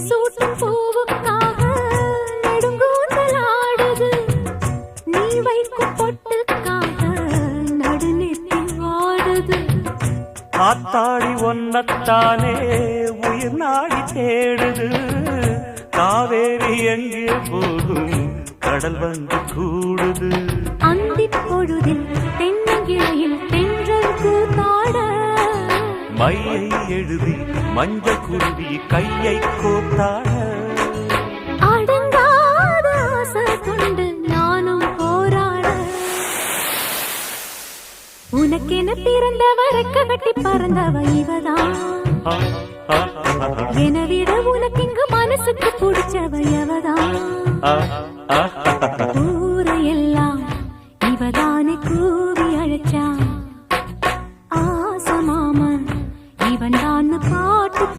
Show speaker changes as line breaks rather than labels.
சூட்டும் பூவுக்காக நெடுங்கூந்தலாடுது. நீ வைக்கும் பொட்டுக்காக நடுநெத்தி வாடுது.
ஆத்தாடி ஒன்னத்தானே உயிர் நாடி தேடுது. காவேரி எங்கே போகும் கடல் வந்து கூடுது.
அந்திப் பொழுதில் தென்னங்கிளையில் தென்றல் கூத்தாட
மையை எழுதி மஞ்சள் குருவி கையை கோத்தாட
அடங்காத ஆசை கொண்டு நானும் போராட. உனக்கென பிறந்தவ ரெக்க கட்டி பறந்தவ இவதான். என விட உனக்கு இங்கு மனசுக்கு பிடிச்சவ எவதான்.